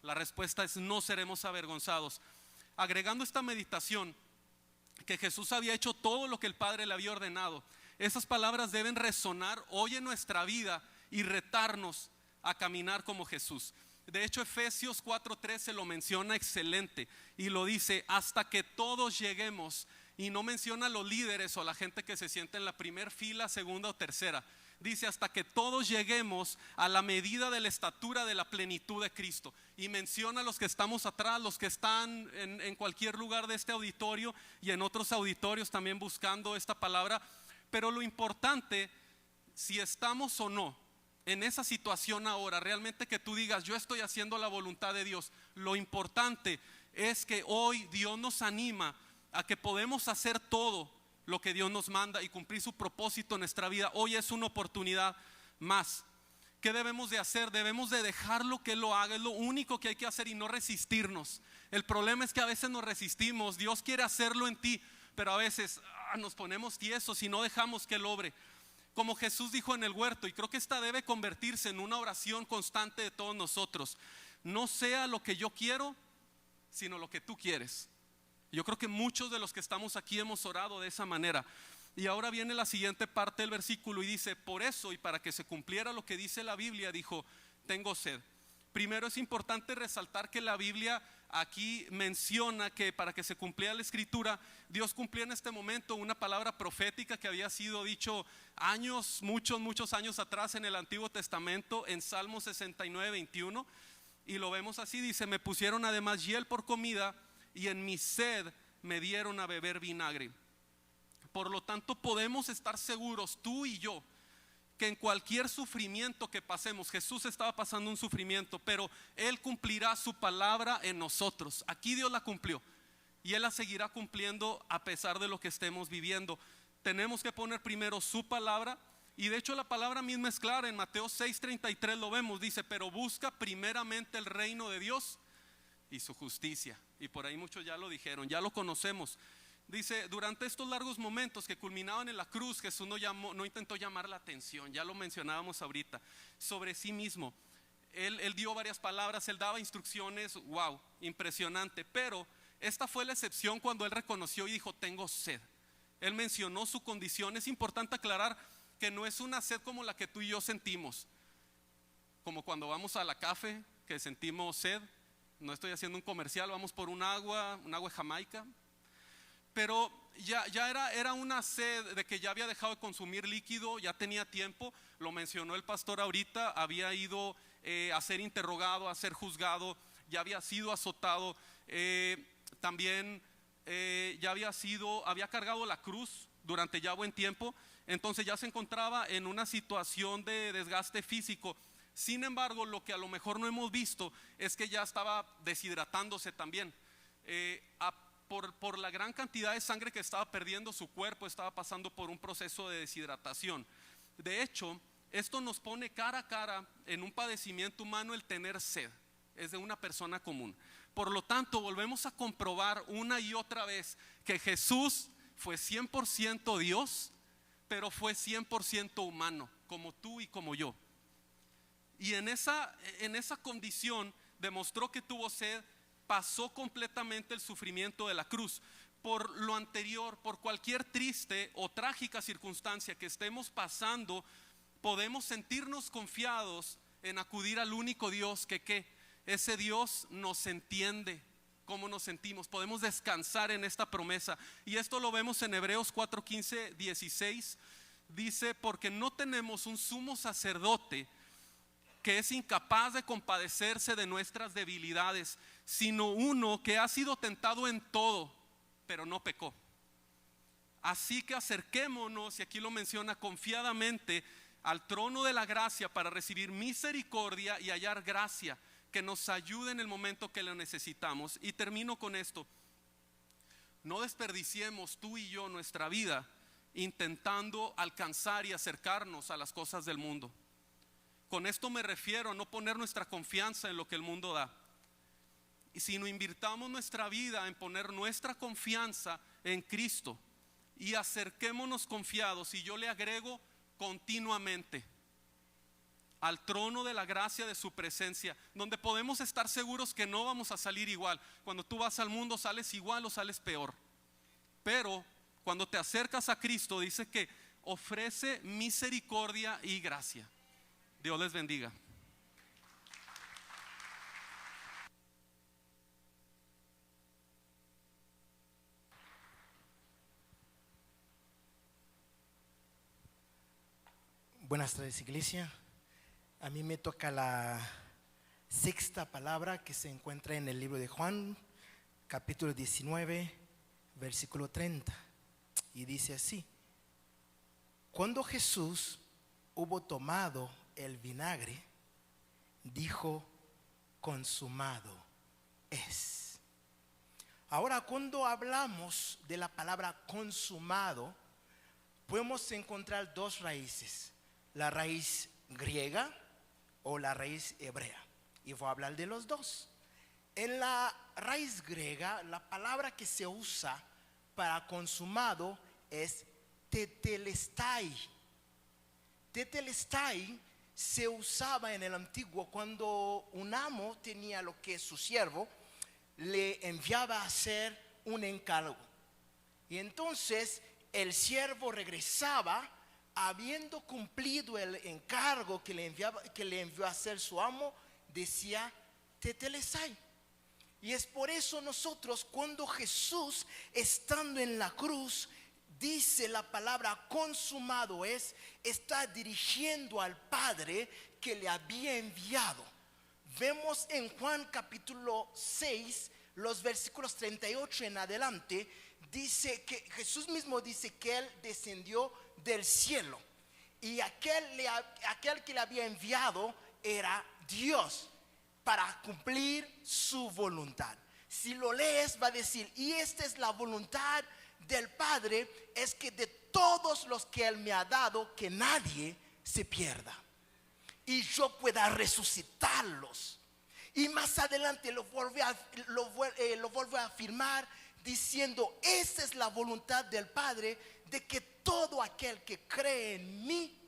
La respuesta es no seremos avergonzados. Agregando esta meditación, que Jesús había hecho todo lo que el Padre le había ordenado, esas palabras deben resonar hoy en nuestra vida y retarnos a caminar como Jesús. De hecho, Efesios 4:13 lo menciona excelente y lo dice, hasta que todos lleguemos. Y no menciona a los líderes o a la gente que se siente en la primera fila, segunda o tercera. Dice, hasta que todos lleguemos a la medida de la estatura de la plenitud de Cristo. Y menciona a los que estamos atrás, los que están en cualquier lugar de este auditorio y en otros auditorios también buscando esta palabra. Pero lo importante, si estamos o no en esa situación ahora, realmente que tú digas, yo estoy haciendo la voluntad de Dios. Lo importante es que hoy Dios nos anima a que podemos hacer todo lo que Dios nos manda y cumplir su propósito en nuestra vida. Hoy es una oportunidad más. ¿Qué debemos de hacer? Debemos de dejarlo que Él lo haga. Es lo único que hay que hacer y no resistirnos. El problema es que a veces nos resistimos. Dios quiere hacerlo en ti, pero a veces nos ponemos tiesos y no dejamos que Él obre. Como Jesús dijo en el huerto, y creo que esta debe convertirse en una oración constante de todos nosotros. No sea lo que yo quiero, sino lo que tú quieres. Yo creo que muchos de los que estamos aquí hemos orado de esa manera. Y ahora viene la siguiente parte del versículo y dice, por eso y para que se cumpliera lo que dice la Biblia, dijo, tengo sed. Primero es importante resaltar que la Biblia aquí menciona que para que se cumpliera la escritura, Dios cumplía en este momento una palabra profética que había sido dicho años, muchos años atrás en el Antiguo Testamento, en Salmo 69:21. Y lo vemos así, dice, me pusieron además hiel por comida y en mi sed me dieron a beber vinagre. Por lo tanto podemos estar seguros, tú y yo, que en cualquier sufrimiento que pasemos, Jesús estaba pasando un sufrimiento, pero Él cumplirá su palabra en nosotros. Aquí Dios la cumplió y Él la seguirá cumpliendo a pesar de lo que estemos viviendo. Tenemos que poner primero su palabra. Y de hecho la palabra misma es clara, en Mateo 6:33 lo vemos, dice, pero busca primeramente el reino de Dios y su justicia. Y por ahí muchos ya lo dijeron, ya lo conocemos. Dice, durante estos largos momentos que culminaban en la cruz, Jesús no intentó llamar la atención, ya lo mencionábamos ahorita, sobre sí mismo. Él dio varias palabras, Él daba instrucciones, wow, impresionante. Pero esta fue la excepción cuando Él reconoció y dijo, tengo sed. Él mencionó su condición. Es importante aclarar que no es una sed como la que tú y yo sentimos, como cuando vamos a la café que sentimos sed. No estoy haciendo un comercial, vamos por un agua de Jamaica, pero ya era una sed de que ya había dejado de consumir líquido, ya tenía tiempo. Lo mencionó el pastor ahorita, había ido a ser interrogado, a ser juzgado, ya había sido azotado, también había cargado la cruz durante ya buen tiempo, entonces ya se encontraba en una situación de desgaste físico. Sin embargo, lo que a lo mejor no hemos visto es que ya estaba deshidratándose también. Por la gran cantidad de sangre que estaba perdiendo, su cuerpo estaba pasando por un proceso de deshidratación. De hecho, esto nos pone cara a cara en un padecimiento humano el tener sed. Es de una persona común. Por lo tanto, volvemos a comprobar una y otra vez que Jesús fue 100% Dios, pero fue 100% humano, como tú y como yo. Y en esa condición demostró que tuvo sed, pasó completamente el sufrimiento de la cruz. Por lo anterior, por cualquier triste o trágica circunstancia que estemos pasando, podemos sentirnos confiados en acudir al único Dios que ese Dios nos entiende cómo nos sentimos. Podemos descansar en esta promesa. Y esto lo vemos en Hebreos 4:15, 16. Dice: porque no tenemos un sumo sacerdote que es incapaz de compadecerse de nuestras debilidades, sino uno que ha sido tentado en todo, pero no pecó. Así que acerquémonos, y aquí lo menciona, confiadamente al trono de la gracia para recibir misericordia y hallar gracia que nos ayude en el momento que lo necesitamos. Y termino con esto: no desperdiciemos tú y yo nuestra vida intentando alcanzar y acercarnos a las cosas del mundo. Con esto me refiero a no poner nuestra confianza en lo que el mundo da, sino invirtamos nuestra vida en poner nuestra confianza en Cristo, y acerquémonos confiados, y yo le agrego continuamente, al trono de la gracia de su presencia, donde podemos estar seguros que no vamos a salir igual. Cuando tú vas al mundo sales igual o sales peor, pero cuando te acercas a Cristo dice que ofrece misericordia y gracia. Dios les bendiga. Buenas tardes, iglesia. A mí me toca la sexta palabra que se encuentra en el libro de Juan, capítulo 19, versículo 30. Y dice así: cuando Jesús hubo tomado el vinagre, dijo: consumado es. Ahora, cuando hablamos de la palabra consumado, podemos encontrar dos raíces: la raíz griega o la raíz hebrea, y voy a hablar de los dos. En la raíz griega, la palabra que se usa para consumado es tetelestai. Tetelestai se usaba en el antiguo cuando un amo tenía lo que es su siervo, le enviaba a hacer un encargo, y entonces el siervo regresaba habiendo cumplido el encargo que le envió a hacer su amo. Decía tetelestai. Y es por eso nosotros, cuando Jesús, estando en la cruz, dice la palabra consumado es, está dirigiendo al Padre que le había enviado. Vemos en Juan capítulo 6, los versículos 38 en adelante, dice que Jesús mismo dice que Él descendió del cielo, y aquel que le había enviado era Dios para cumplir su voluntad. Si lo lees va a decir: y esta es la voluntad del Padre, es que de todos los que Él me ha dado, que nadie se pierda, y yo pueda resucitarlos. Y más adelante lo vuelve a afirmar diciendo: esta es la voluntad del Padre, de que todo aquel que cree en mí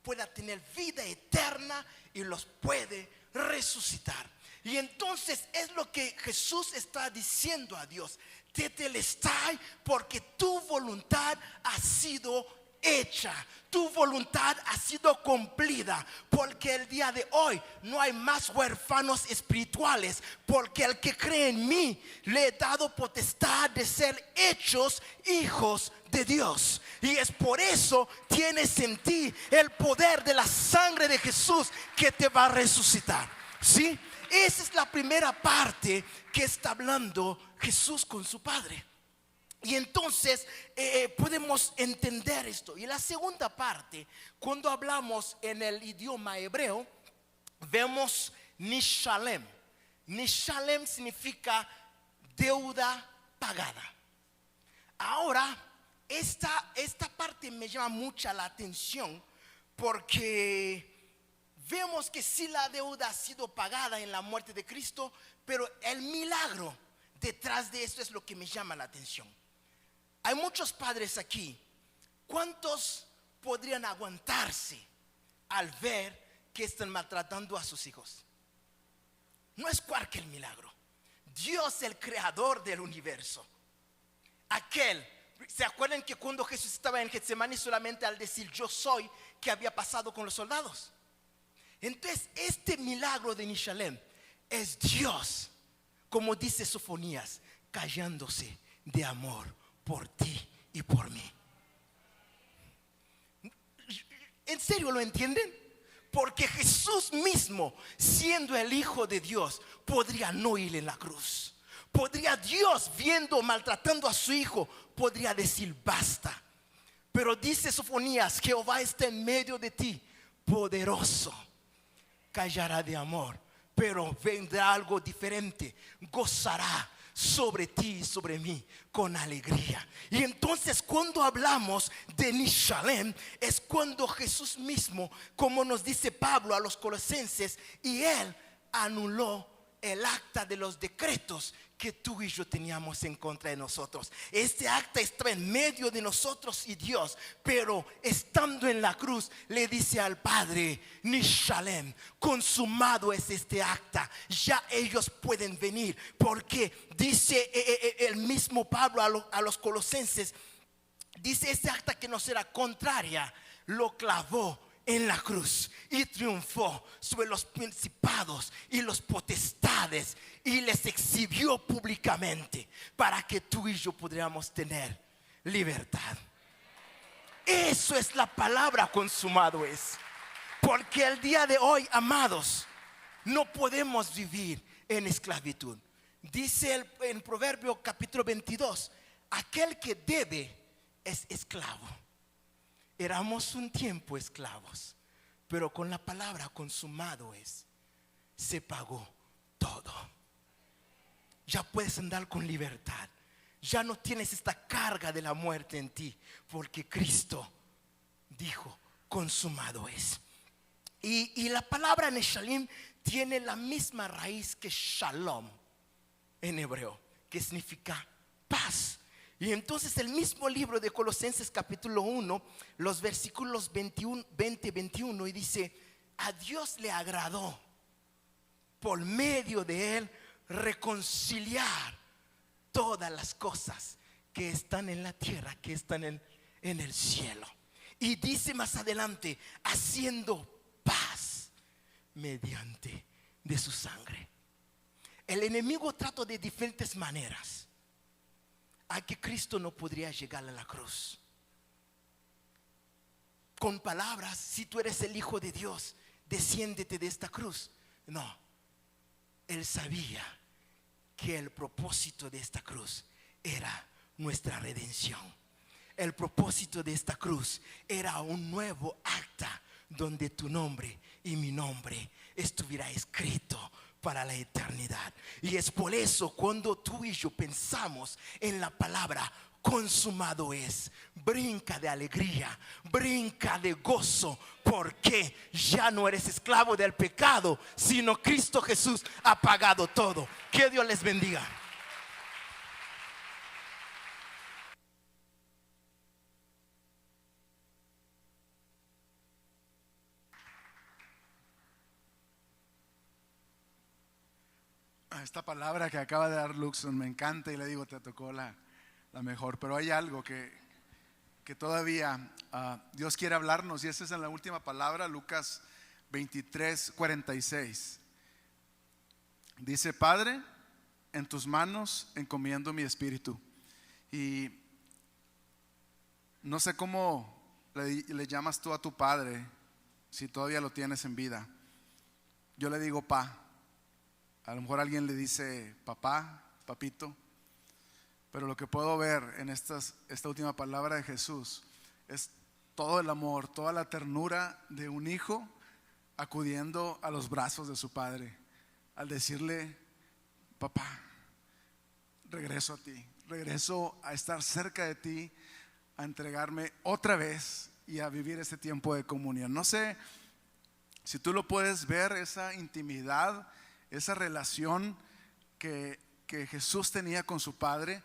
pueda tener vida eterna y los puede resucitar. Y entonces es lo que Jesús está diciendo a Dios: tetelestai, porque tu voluntad ha sido hecha, tu voluntad ha sido cumplida, porque el día de hoy no hay más huérfanos espirituales, porque el que cree en mí le he dado potestad de ser hechos hijos de Dios. Y es por eso tienes en ti el poder de la sangre de Jesús que te va a resucitar. ¿Sí? Esa es la primera parte que está hablando Jesús con su Padre. Y entonces podemos entender esto. Y la segunda parte, cuando hablamos en el idioma hebreo, vemos nishalem. Nishalem significa deuda pagada. Ahora, esta parte me llama mucha la atención, porque vemos que sí, la deuda ha sido pagada en la muerte de Cristo, pero el milagro detrás de esto es lo que me llama la atención. Hay muchos padres aquí. ¿Cuántos podrían aguantarse al ver que están maltratando a sus hijos? No es cualquier milagro. Dios, el creador del universo, ¿se acuerdan que cuando Jesús estaba en Getsemaní, solamente al decir yo soy, qué había pasado con los soldados? Entonces este milagro de Nishalem es Dios, como dice Sofonías, callándose de amor por ti y por mí. ¿En serio lo entienden? Porque Jesús mismo, siendo el Hijo de Dios, podría no ir en la cruz. Podría Dios, viendo, maltratando a su Hijo, podría decir basta. Pero dice Sofonías, Jehová está en medio de ti, poderoso, callará de amor, pero vendrá algo diferente, gozará sobre ti y sobre mí con alegría. Y entonces cuando hablamos de Nishalem, es cuando Jesús mismo, como nos dice Pablo a los Colosenses, y él anuló el acta de los decretos que tú y yo teníamos en contra de nosotros. Este acta estaba en medio de nosotros y Dios, pero estando en la cruz le dice al Padre, Nishalem, consumado es este acta, ya ellos pueden venir, porque dice el mismo Pablo a los Colosenses, dice este acta que nos era contraria, lo clavó en la cruz y triunfó sobre los principados y los potestades y les exhibió públicamente para que tú y yo pudiéramos tener libertad. Eso es la palabra consumado es. Porque el día de hoy, amados, no podemos vivir en esclavitud. Dice en Proverbio capítulo 22, aquel que debe es esclavo. Éramos un tiempo esclavos, pero con la palabra consumado es, se pagó todo. Ya puedes andar con libertad. Ya no tienes esta carga de la muerte en ti, porque Cristo dijo, consumado es. Y la palabra Neshalim tiene la misma raíz que Shalom en hebreo, que significa paz. Y entonces el mismo libro de Colosenses capítulo 1, los versículos 20-21, y dice, a Dios le agradó por medio de él reconciliar todas las cosas que están en la tierra, que están en el cielo. Y dice más adelante, haciendo paz mediante de su sangre. El enemigo trata de diferentes maneras a que Cristo no podría llegar a la cruz. Con palabras, si tú eres el Hijo de Dios, desciéndete de esta cruz. No, él sabía que el propósito de esta cruz era nuestra redención. El propósito de esta cruz era un nuevo acta donde tu nombre y mi nombre estuviera escrito para la eternidad. Y es por eso cuando tú y yo pensamos en la palabra consumado es, brinca de alegría, brinca de gozo, porque ya no eres esclavo del pecado, sino Cristo Jesús ha pagado todo. Que Dios les bendiga. Esta palabra que acaba de dar Luxon me encanta y le digo, te tocó la mejor, pero hay algo que que todavía Dios quiere hablarnos, y esa es en la última palabra, Lucas 23:46. Dice: Padre, en tus manos encomiendo mi espíritu. Y no sé cómo le llamas tú a tu padre, si todavía lo tienes en vida. Yo le digo pa. A lo mejor alguien le dice papá, papito. Pero lo que puedo ver en esta última palabra de Jesús es todo el amor, toda la ternura de un hijo acudiendo a los brazos de su padre, al decirle: papá, regreso a ti, regreso a estar cerca de ti, a entregarme otra vez y a vivir este tiempo de comunión. No sé si tú lo puedes ver, esa intimidad, esa relación que Jesús tenía con su Padre.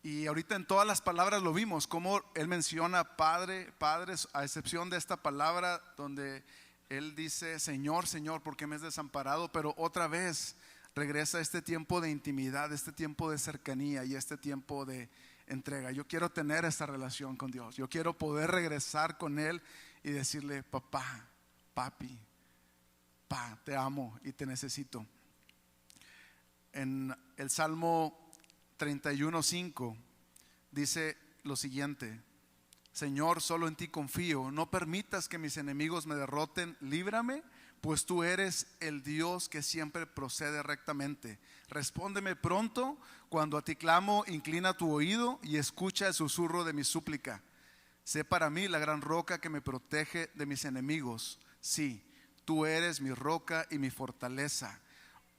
Y ahorita en todas las palabras lo vimos, como Él menciona padres, a excepción de esta palabra donde Él dice: Señor, Señor, ¿por qué me has desamparado? Pero otra vez regresa este tiempo de intimidad, este tiempo de cercanía y este tiempo de entrega. Yo quiero tener esta relación con Dios. Yo quiero poder regresar con Él y decirle: papá, papi, pa, te amo y te necesito. En el Salmo 31:5 dice lo siguiente: Señor, solo en ti confío, no permitas que mis enemigos me derroten, líbrame, pues tú eres el Dios que siempre procede rectamente. Respóndeme pronto, cuando a ti clamo, inclina tu oído y escucha el susurro de mi súplica. Sé para mí la gran roca que me protege de mis enemigos. Sí, tú eres mi roca y mi fortaleza.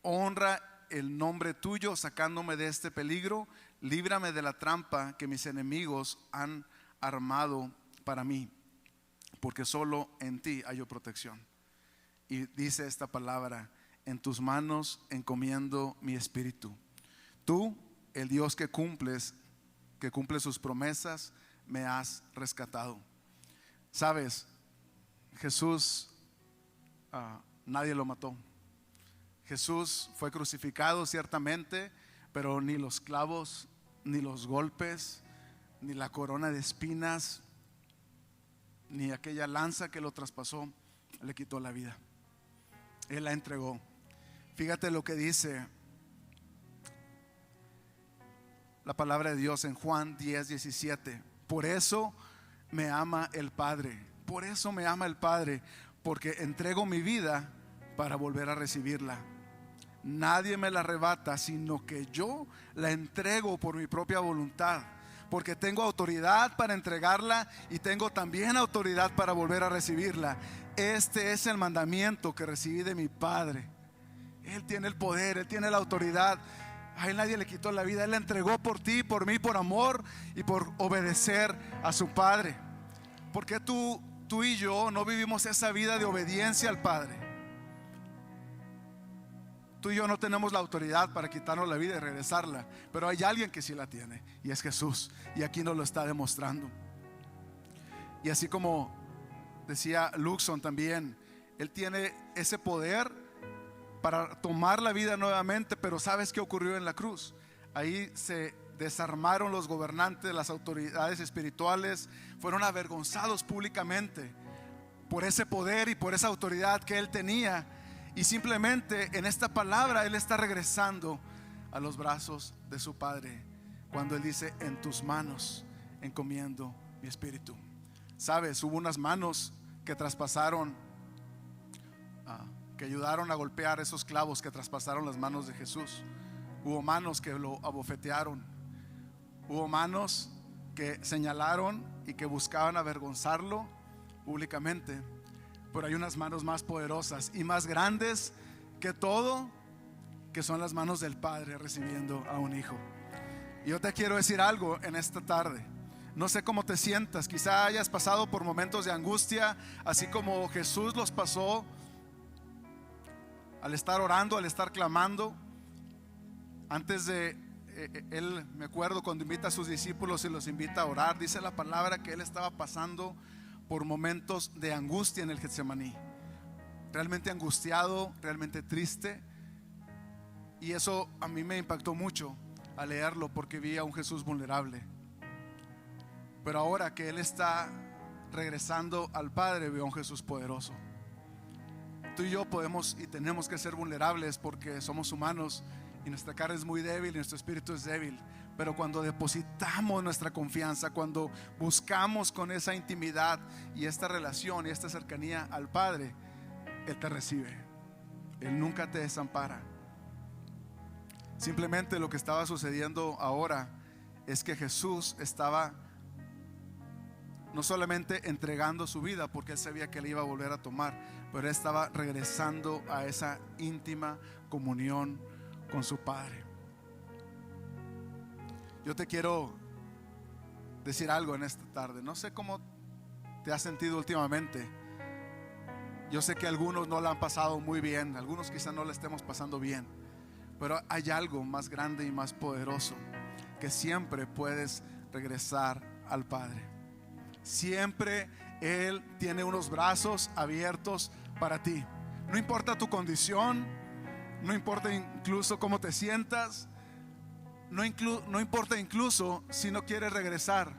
Honra el nombre tuyo sacándome de este peligro. Líbrame de la trampa que mis enemigos han armado para mí, porque solo en ti hallo protección. Y dice esta palabra: en tus manos encomiendo mi espíritu. Tú, el Dios que cumple sus promesas, me has rescatado. Sabes, Jesús, nadie lo mató. Jesús fue crucificado ciertamente, pero ni los clavos, ni los golpes, ni la corona de espinas, ni aquella lanza que lo traspasó le quitó la vida. Él la entregó. Fíjate lo que dice la palabra de Dios en Juan 10:17. Por eso me ama el Padre. Por eso me ama el Padre, porque entrego mi vida para volver a recibirla. Nadie me la arrebata, sino que yo la entrego por mi propia voluntad, porque tengo autoridad para entregarla y tengo también autoridad para volver a recibirla. Este es el mandamiento que recibí de mi Padre. Él tiene el poder, Él tiene la autoridad. A Él nadie le quitó la vida. Él la entregó por ti, por mí, por amor y por obedecer a su Padre. Porque tú y yo no vivimos esa vida de obediencia al Padre. Tú y yo no tenemos la autoridad para quitarnos la vida y regresarla, pero hay alguien que sí la tiene, y es Jesús, y aquí nos lo está demostrando. Y así como decía Luxon también, Él tiene ese poder para tomar la vida nuevamente. Pero ¿sabes qué ocurrió en la cruz? Ahí se desarmaron los gobernantes, las autoridades espirituales, fueron avergonzados públicamente por ese poder y por esa autoridad que Él tenía. Y simplemente en esta palabra Él está regresando a los brazos de su Padre, cuando Él dice: en tus manos encomiendo mi espíritu. Sabes, hubo unas manos que traspasaron, que ayudaron a golpear esos clavos que traspasaron las manos de Jesús. Hubo manos que lo abofetearon. Hubo manos que señalaron y que buscaban avergonzarlo públicamente. Pero hay unas manos más poderosas y más grandes que todo, que son las manos del Padre recibiendo a un hijo. Y yo te quiero decir algo en esta tarde. No sé cómo te sientas, quizá hayas pasado por momentos de angustia, así como Jesús los pasó al estar orando, al estar clamando. Antes de Él, me acuerdo cuando invita a sus discípulos y los invita a orar, dice la palabra que Él estaba pasando por momentos de angustia en el Getsemaní, realmente angustiado, realmente triste. Y eso a mí me impactó mucho al leerlo, porque vi a un Jesús vulnerable. Pero ahora que Él está regresando al Padre, veo a un Jesús poderoso. Tú y yo podemos y tenemos que ser vulnerables porque somos humanos y nuestra carne es muy débil y nuestro espíritu es débil. Pero cuando depositamos nuestra confianza, cuando buscamos con esa intimidad y esta relación y esta cercanía al Padre, Él te recibe. Él nunca te desampara. Simplemente lo que estaba sucediendo ahora es que Jesús estaba no solamente entregando su vida, porque Él sabía que Él iba a volver a tomar, pero Él estaba regresando a esa íntima comunión con su Padre. Yo te quiero decir algo en esta tarde. No sé cómo te has sentido últimamente. Yo sé que algunos no la han pasado muy bien, algunos quizás no la estemos pasando bien, pero hay algo más grande y más poderoso, que siempre puedes regresar al Padre. Siempre Él tiene unos brazos abiertos para ti. No importa tu condición, no importa incluso cómo te sientas, no importa incluso si no quieres regresar,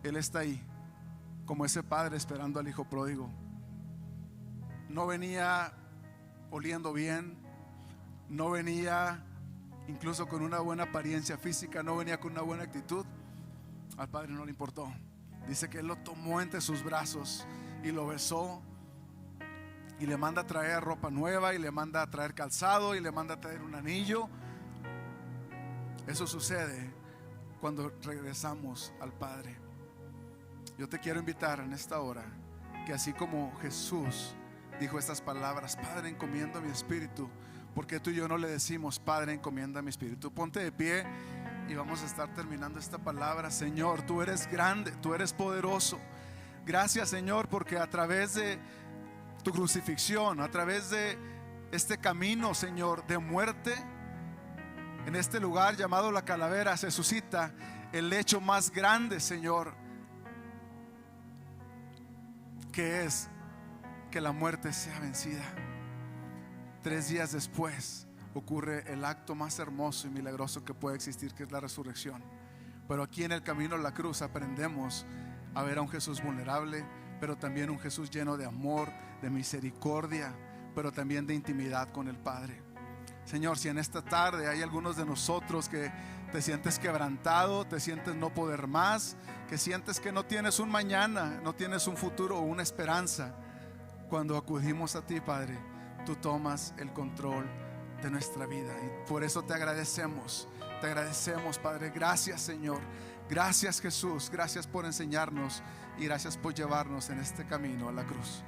Él está ahí, como ese padre esperando al hijo pródigo. No venía oliendo bien, no venía incluso con una buena apariencia física, no venía con una buena actitud. Al padre no le importó. Dice que Él lo tomó entre sus brazos y lo besó, y le manda a traer ropa nueva, y le manda a traer calzado, y le manda a traer un anillo. Eso sucede cuando regresamos al Padre. Yo te quiero invitar en esta hora que así como Jesús dijo estas palabras: Padre, encomiendo mi espíritu, porque tú y yo no le decimos: Padre, encomienda mi espíritu? Ponte de pie y vamos a estar terminando esta palabra. Señor, tú eres grande, tú eres poderoso. Gracias, Señor, porque a través de tu crucifixión, a través de este camino, Señor, de muerte, en este lugar llamado la calavera, se suscita el hecho más grande, Señor, que es que la muerte sea vencida. 3 días después ocurre el acto más hermoso y milagroso que puede existir, que es la resurrección. Pero aquí en el camino a la cruz aprendemos a ver a un Jesús vulnerable, pero también un Jesús lleno de amor, de misericordia, pero también de intimidad con el Padre. Señor, si en esta tarde hay algunos de nosotros que te sientes quebrantado, te sientes no poder más, que sientes que no tienes un mañana, no tienes un futuro o una esperanza, cuando acudimos a ti, Padre, tú tomas el control de nuestra vida, y por eso te agradecemos, Padre. Gracias, Señor, gracias, Jesús, gracias por enseñarnos y gracias por llevarnos en este camino a la cruz.